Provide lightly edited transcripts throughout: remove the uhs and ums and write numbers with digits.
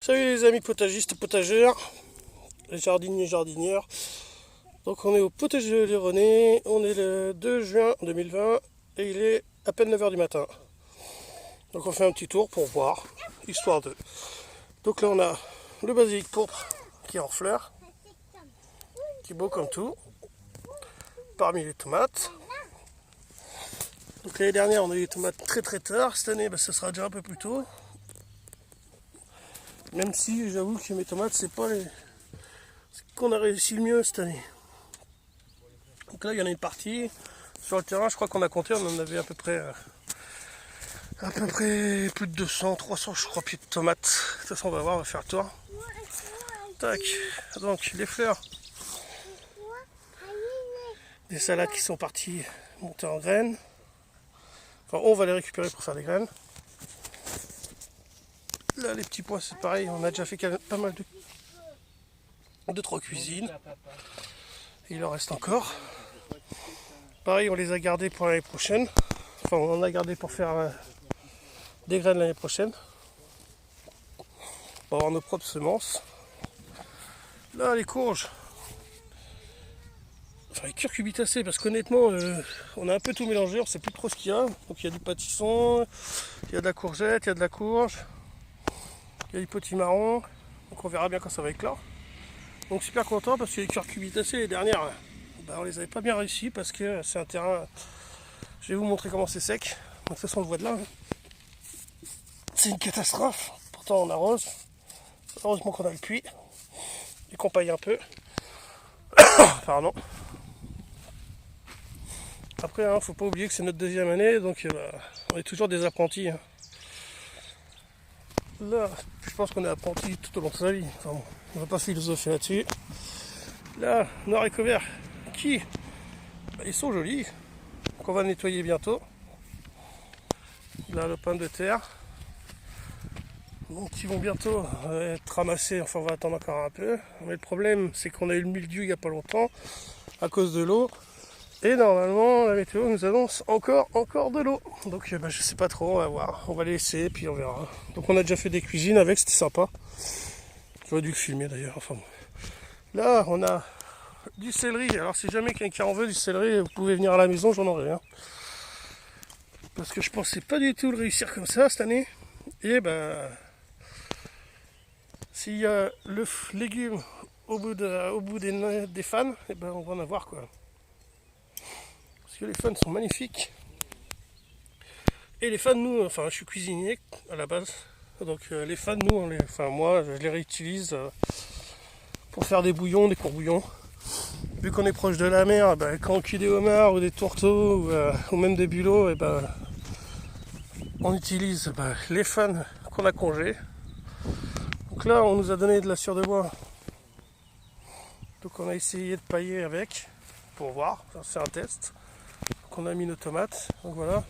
Salut les amis potagistes, potagères, les jardiniers, jardinières. Donc on est au potager de René, on est le 2 juin 2020 et il est à peine 9 h du matin. Donc on fait un petit tour pour voir, histoire de... Donc là on a le basilic pourpre qui est en fleurs, qui est beau comme tout, parmi les tomates. Donc l'année dernière on a eu les tomates très tard, cette année ce sera déjà un peu plus tôt. Même si j'avoue que mes tomates c'est pas les... qu'on a réussi le mieux cette année. Donc là il y en a une partie sur le terrain, je crois qu'on a compté, on en avait à peu près plus de 200, 300 je crois pieds de tomates. De toute façon on va voir, on va faire le tour. Tac, donc les fleurs. Des salades qui sont parties monter en graines. Enfin on va les récupérer pour faire des graines. Là les petits pois c'est pareil, on a déjà fait pas mal de 3 cuisines. Il en reste encore. Pareil on les a gardés pour l'année prochaine. Enfin on en a gardé pour faire des graines l'année prochaine. Pour avoir nos propres semences. Là les courges. Enfin les curcubitacées parce qu'honnêtement on a un peu tout mélangé, on sait plus trop ce qu'il y a. Donc il y a du pâtisson, il y a de la courgette, il y a de la courge. Il y a du potimarron, donc on verra bien quand ça va éclore. Donc super content parce que les curcubitacées les dernières, on les avait pas bien réussi parce que c'est un terrain, je vais vous montrer comment c'est sec. De toute façon on le voit de là. C'est une catastrophe, pourtant on arrose. Heureusement qu'on a le puits et qu'on paille un peu. Pardon. Après faut pas oublier que c'est notre deuxième année, donc on est toujours des apprentis. Là, je pense qu'on est apprenti tout au long de sa vie. Enfin, bon, on va pas philosopher là-dessus. Là, nos haricots verts, qui ils sont jolis, qu'on va nettoyer bientôt. Là, le pain de terre. Donc, ils vont bientôt être ramassés. Enfin, on va attendre encore un peu. Mais le problème, c'est qu'on a eu le mildiou il n'y a pas longtemps à cause de l'eau. Et normalement, la météo nous annonce encore de l'eau. Donc je sais pas trop, on va voir. On va les laisser, puis on verra. Donc on a déjà fait des cuisines avec, c'était sympa. J'aurais dû le filmer d'ailleurs. Enfin bon. Là, on a du céleri. Alors si jamais quelqu'un en veut du céleri, vous pouvez venir à la maison, j'en aurai un. Parce que je pensais pas du tout le réussir comme ça cette année. Et s'il y a le légume au bout des fans, et on va en avoir quoi. Parce que les fans sont magnifiques. Et les fans, nous, enfin je suis cuisinier à la base. Donc les fans, nous, moi je les réutilise pour faire des bouillons, des courbouillons. Vu qu'on est proche de la mer, quand on cuit des homards ou des tourteaux ou même des bulots, on utilise les fans qu'on a congés. Donc là on nous a donné de la cire de bois. Donc on a essayé de pailler avec pour voir, c'est un test. On a mis nos tomates, donc voilà,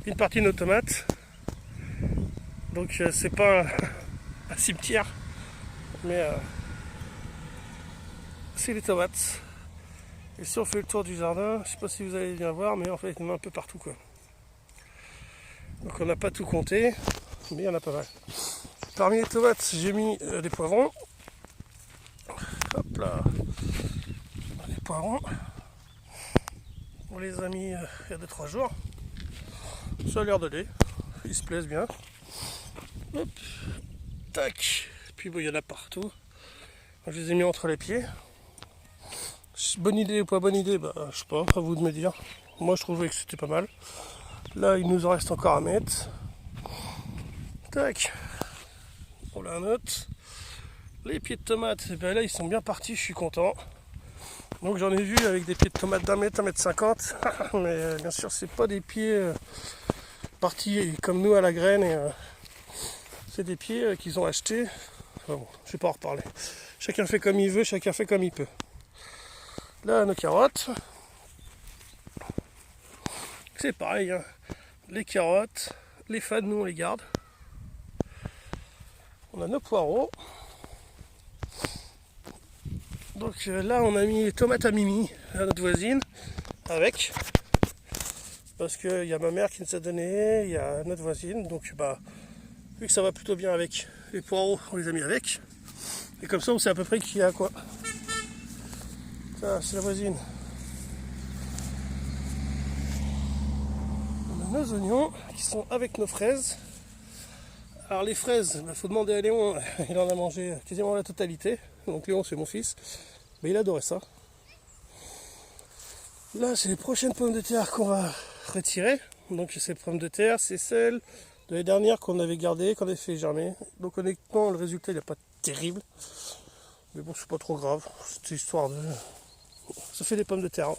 une partie de nos tomates, donc c'est pas un cimetière, mais c'est les tomates. Et si on fait le tour du jardin, je sais pas si vous allez bien voir, mais en fait il y en a un peu partout quoi. Donc on n'a pas tout compté, mais il y en a pas mal. Parmi les tomates, j'ai mis des poivrons. Hop là, les poivrons. On les a mis il y a 2-3 jours. Ça a l'air d'aller. Ils se plaisent bien. Hop. Tac. Puis il y en a partout. Je les ai mis entre les pieds. Bonne idée ou pas bonne idée, je sais pas, à vous de me dire. Moi je trouvais que c'était pas mal. Là il nous en reste encore à mettre. Tac. Voilà un autre. Les pieds de tomates, là ils sont bien partis, je suis content. Donc j'en ai vu avec des pieds de tomates d'1 mètre, 1,50 m, mais bien sûr c'est pas des pieds partis comme nous à la graine, c'est des pieds qu'ils ont achetés. Enfin bon, je vais pas en reparler. Chacun fait comme il veut, chacun fait comme il peut. Là nos carottes, c'est pareil, hein. Les carottes, les fans nous on les garde. On a nos poireaux. Donc là on a mis les tomates à Mimi, à notre voisine, avec. Parce qu'il y a ma mère qui nous a donné, il y a notre voisine, donc vu que ça va plutôt bien avec les poireaux, on les a mis avec. Et comme ça, on sait à peu près qui a quoi. Ça, c'est la voisine. On a nos oignons qui sont avec nos fraises. Alors les fraises, il faut demander à Léon, il en a mangé quasiment la totalité. Donc Léon, c'est mon fils. Mais il adorait ça. Là, c'est les prochaines pommes de terre qu'on va retirer. Donc ces pommes de terre, c'est celles de l'année dernière qu'on avait gardées, qu'on avait fait germer. Donc honnêtement, le résultat, il n'est pas terrible. Mais bon, c'est pas trop grave. C'est histoire de... Ça fait des pommes de terre.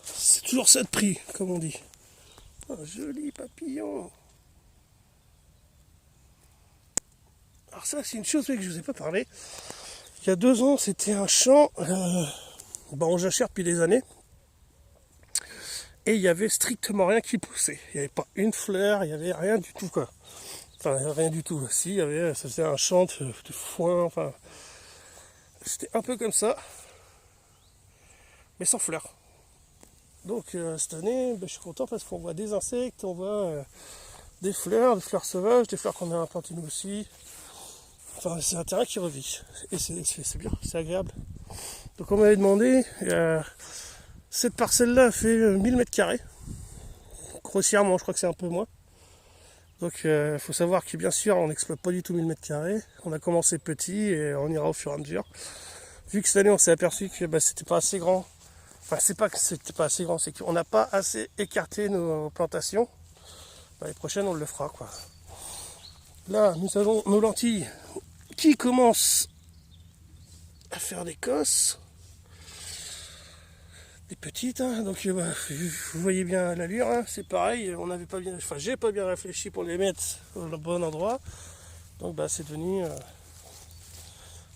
C'est toujours ça de prix, comme on dit. Oh, joli papillon. Alors ça, c'est une chose que je ne vous ai pas parlé. Il y a 2 ans, c'était un champ en jachère depuis des années. Et il n'y avait strictement rien qui poussait. Il n'y avait pas une fleur, il n'y avait rien du tout, quoi. Enfin, rien du tout. Si, il y avait, ça faisait un champ de foin, enfin... C'était un peu comme ça. Mais sans fleurs. Donc cette année, je suis content parce qu'on voit des insectes, on voit des fleurs sauvages, des fleurs qu'on a implantées nous aussi. Enfin, c'est un terrain qui revit. Et c'est bien, c'est agréable. Donc on m'avait demandé, cette parcelle-là fait 1000 m². Grossièrement, je crois que c'est un peu moins. Donc il faut savoir que bien sûr, on n'exploite pas du tout 1000 m². On a commencé petit et on ira au fur et à mesure. Vu que cette année, on s'est aperçu que c'était pas assez grand. Enfin, c'est pas que c'était pas assez grand, c'est qu'on n'a pas assez écarté nos plantations. L'année prochaine, on le fera, quoi. Là, nous avons nos lentilles qui commencent à faire des cosses. Des petites, hein. Donc vous voyez bien l'allure, hein. C'est pareil, on n'avait pas bien, enfin j'ai pas bien réfléchi pour les mettre au bon endroit. Donc c'est devenu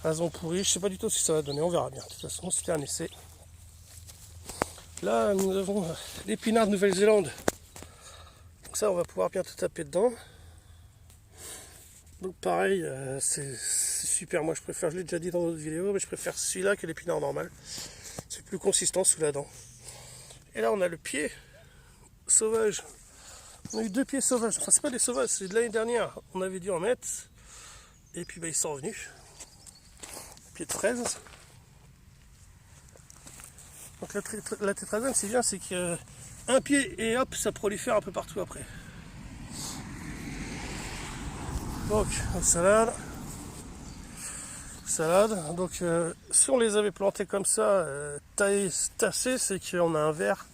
raison pourrie. Je sais pas du tout ce que ça va donner, on verra bien. De toute façon, c'était un essai. Là, nous avons l'épinard de Nouvelle-Zélande. Donc ça, on va pouvoir bien tout taper dedans. Donc pareil, c'est super. Moi, je l'ai déjà dit dans d'autres vidéos, mais je préfère celui-là que l'épinard normal. C'est plus consistant sous la dent. Et là, on a le pied sauvage. On a eu 2 pieds sauvages. Enfin, c'est pas des sauvages, c'est de l'année dernière. On avait dû en mettre. Et puis, ils sont revenus. Pied de fraise. Donc la tétrazane, c'est bien, c'est qu'un pied et hop, ça prolifère un peu partout après. Donc, salade. Donc, si on les avait plantés comme ça, tassés, c'est qu'on a un ver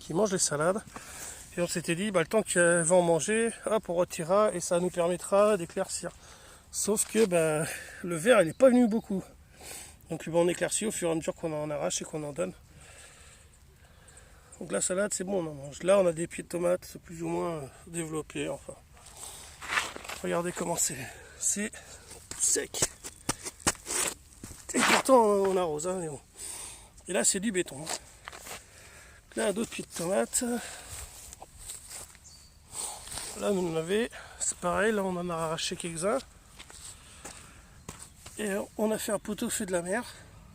qui mange les salades. Et on s'était dit, le temps qu'elle va en manger, hop, on retirera et ça nous permettra d'éclaircir. Sauf que le ver, il n'est pas venu beaucoup. Donc, on éclaircit au fur et à mesure qu'on en arrache et qu'on en donne. Donc la salade, c'est bon, on en mange. Là, on a des pieds de tomates plus ou moins développés, enfin. Regardez comment c'est sec. Et pourtant, on arrose, hein, mais bon. Et là, c'est du béton. Là, d'autres pieds de tomates. Là, nous en avons, c'est pareil, là, on en a arraché quelques-uns. Et on a fait un pot-au-feu de la mer.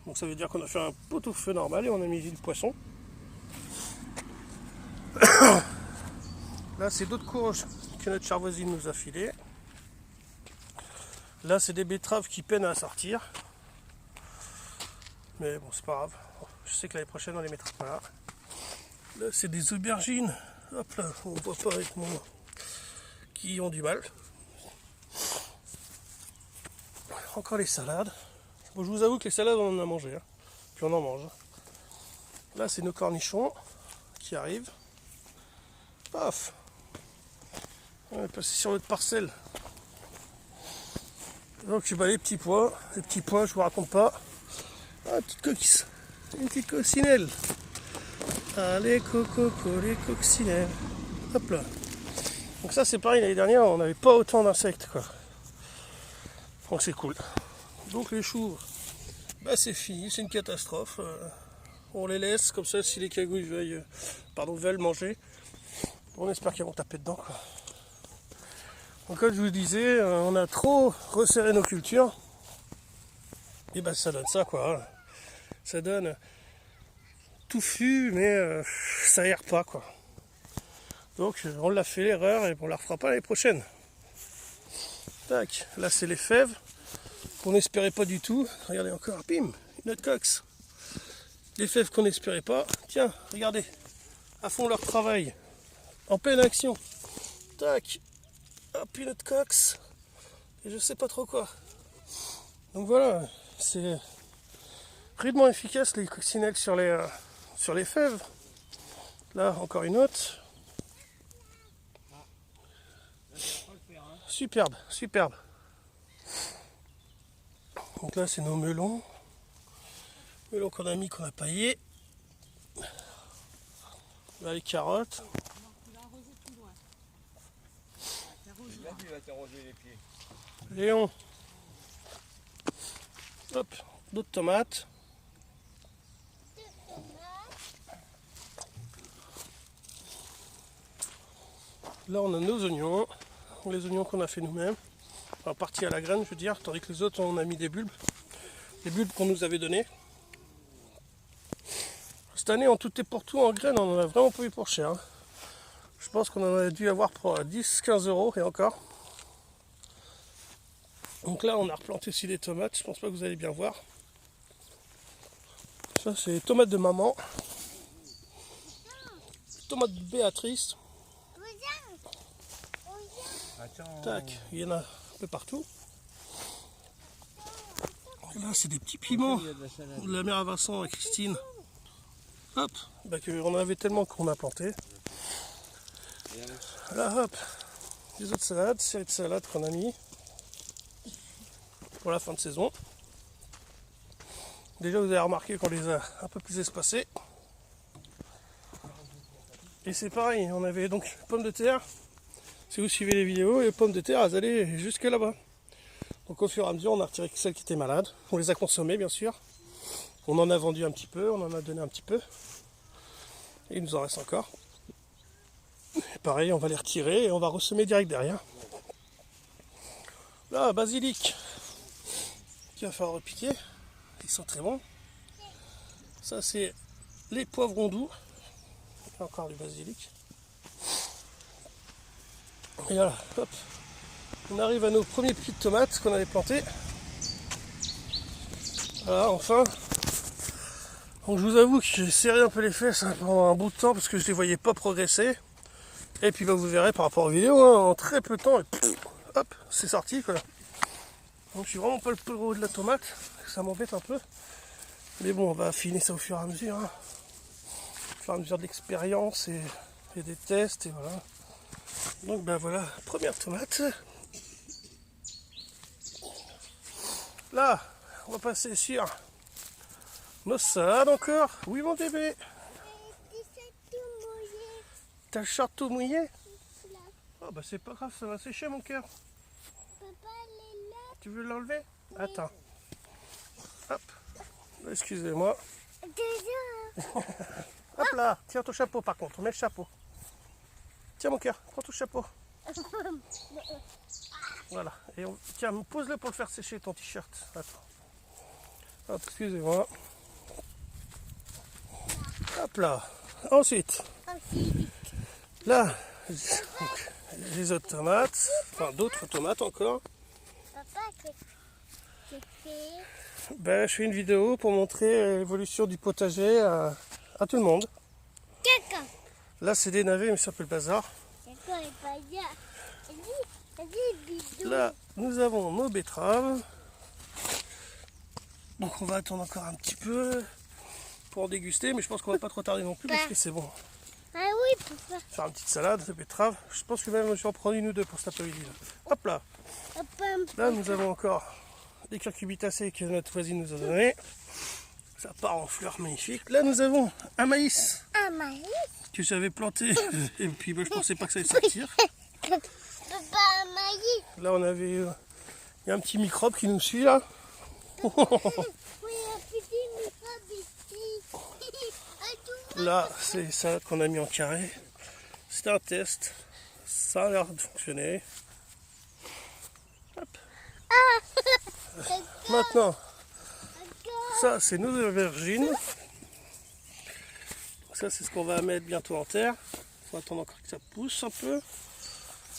Donc ça veut dire qu'on a fait un pot-au-feu normal et on a mis du poisson. Là, c'est d'autres courges que notre chère voisine nous a filées. Là, c'est des betteraves qui peinent à sortir. Mais bon, c'est pas grave. Je sais que l'année prochaine, on les mettra pas là. Là, c'est des aubergines. Hop là, on voit pas avec moi. Qui ont du mal. Encore les salades. Bon, je vous avoue que les salades, on en a mangé. Hein. Puis on en mange. Là, c'est nos cornichons qui arrivent. Paf! On est passé sur notre parcelle. Donc, les petits pois, je vous raconte pas. Ah, petite coquisse, une petite coccinelle. Allez, les coccinelles. Hop là. Donc ça, c'est pareil, l'année dernière, on n'avait pas autant d'insectes, quoi. Donc c'est cool. Donc les choux, c'est fini, c'est une catastrophe. On les laisse comme ça, si les cagouilles veulent manger. On espère qu'ils vont taper dedans, quoi. Donc comme je vous disais, on a trop resserré nos cultures. Et ça donne ça, quoi. Ça donne touffu, mais ça aère pas, quoi. Donc on l'a fait l'erreur et on la refera pas l'année prochaine. Tac, là c'est les fèves qu'on n'espérait pas du tout. Regardez encore, bim, une autre cox. Les fèves qu'on n'espérait pas. Tiens, regardez, à fond leur travail, en pleine action. Tac, hop, une autre cox. Et je sais pas trop quoi. Donc voilà, c'est rudement efficace les coccinelles sur les fèves. Là, encore une autre. Superbe, superbe. Donc là, c'est nos melons. Melons qu'on a mis, qu'on a paillé. Là, les carottes. Léon. Hop, d'autres tomates. Là, on a nos oignons. Les oignons qu'on a fait nous-mêmes. Enfin, partis à la graine, je veux dire. Tandis que les autres, on a mis des bulbes. Des bulbes qu'on nous avait donnés. Cette année, en tout et pour tout, en graines, on en a vraiment pas eu pour cher. Je pense qu'on en a dû avoir pour 10-15 euros et encore. Donc là, on a replanté aussi des tomates. Je pense pas que vous allez bien voir. Ça, c'est les tomates de maman. Tomates de Béatrice. Tac, il y en a un peu partout. Et là, c'est des petits piments de la mère à Vincent et Christine. Hop, bah, on en avait tellement qu'on a planté. Là, hop, les autres salades, série de salades qu'on a mis pour la fin de saison. Déjà, vous avez remarqué qu'on les a un peu plus espacés. Et c'est pareil, on avait donc pommes de terre. Si vous suivez les vidéos, les pommes de terre, elles allaient jusque là-bas. Donc au fur et à mesure, on a retiré celles qui étaient malades. On les a consommées, bien sûr. On en a vendu un petit peu, on en a donné un petit peu. Et il nous en reste encore. Et pareil, on va les retirer et on va ressemer direct derrière. Là, basilic. Qui va falloir repiquer. Ils sont très bons. Ça, c'est les poivrons doux. Et encore du basilic. Et voilà, hop. On arrive à nos premiers pieds de tomates qu'on avait plantés. Voilà, enfin. Donc je vous avoue que j'ai serré un peu les fesses pendant un bout de temps parce que je ne les voyais pas progresser. Et puis bah, vous verrez par rapport aux vidéos, hein, en très peu de temps, et pff, hop, c'est sorti quoi. Donc je suis vraiment pas le plus gros de la tomate, ça m'embête un peu. Mais bon, on va affiner ça au fur et à mesure. Hein. Au fur et à mesure d'expérience et des tests, et voilà. Donc ben voilà, première tomate. Là, on va passer sur nos salades encore. Oui mon bébé. T'as le short tout mouillé? Oh bah c'est pas grave, ça va sécher mon cœur. Tu veux l'enlever? Attends. Hop. Excusez-moi. Hop là, tiens ton chapeau par contre, mets le chapeau. Tiens mon cœur, prends ton chapeau. Voilà. Et tiens, pose-le pour le faire sécher ton t-shirt. Attends. Hop, excusez-moi. Hop là. Ensuite. Là, les autres tomates. Enfin, d'autres tomates encore. Ben, je fais une vidéo pour montrer l'évolution du potager à tout le monde. Là, c'est des navets, mais ça s'appelle le bazar. Là, nous avons nos betteraves. Donc, on va attendre encore un petit peu pour en déguster, mais je pense qu'on va pas trop tarder non plus parce que c'est bon. Ah oui, papa. Faire une petite salade de betteraves. Je pense que même je vais en prendre une ou deux pour cet après-midi. Hop là. Là, nous avons encore des curcubitacées que notre voisine nous a donné. Ça part en fleurs magnifiques. Là, nous avons un maïs. Un maïs? Que j'avais planté. Et puis, ben, je pensais pas que ça allait sortir. Papa, un maïs. Là, on avait... il y a un petit microbe qui nous suit, là. Oui, un petit microbe ici. Là, c'est ça qu'on a mis en carré. C'était un test. Ça a l'air de fonctionner. Hop. Maintenant, ça, c'est nos aubergines. Ça, c'est ce qu'on va mettre bientôt en terre. Il faut attendre encore que ça pousse un peu.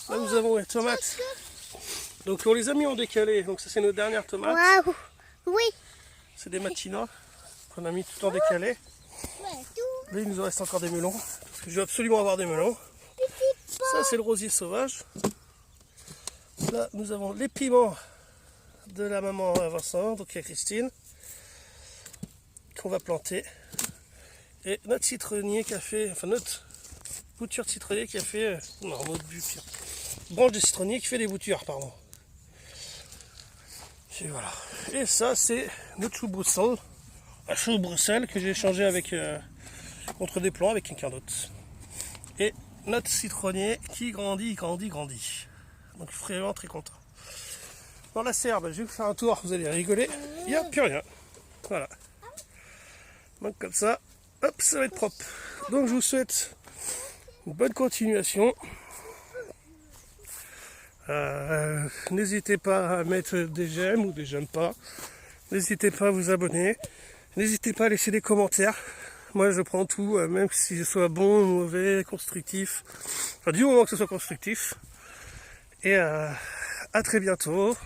Là, nous avons les tomates Donc on les a mis en décalé. Donc ça c'est nos dernières tomates. Waouh. Oui. C'est des matinas qu'on a mis tout en décalé. Ouais, tout. Là il nous en reste encore des melons. Parce que je veux absolument avoir des melons. Petit Ça c'est le rosier sauvage. Là nous avons les piments de la maman à Vincent, donc il y a Christine, qu'on va planter. Et notre citronnier qui a fait, enfin notre bouture de citronnier qui a fait, non notre bouture, branche de citronnier qui fait des boutures, pardon. Et voilà. Et ça c'est notre chou Bruxelles, un chou Bruxelles que j'ai échangé avec contre des plants avec quelqu'un d'autre. Et notre citronnier qui grandit. Donc je suis vraiment très content. Dans la serre, je vais vous faire un tour, vous allez rigoler, il n'y a plus rien. Voilà. Donc comme ça, hop, ça va être propre. Donc je vous souhaite une bonne continuation. N'hésitez pas à mettre des j'aime ou des j'aime pas. N'hésitez pas à vous abonner. N'hésitez pas à laisser des commentaires. Moi je prends tout, même si ce soit bon, mauvais, constructif. Enfin du moment que ce soit constructif. Et à très bientôt.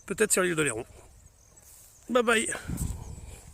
Peut-être sur l'île d'Oléron. Bye bye.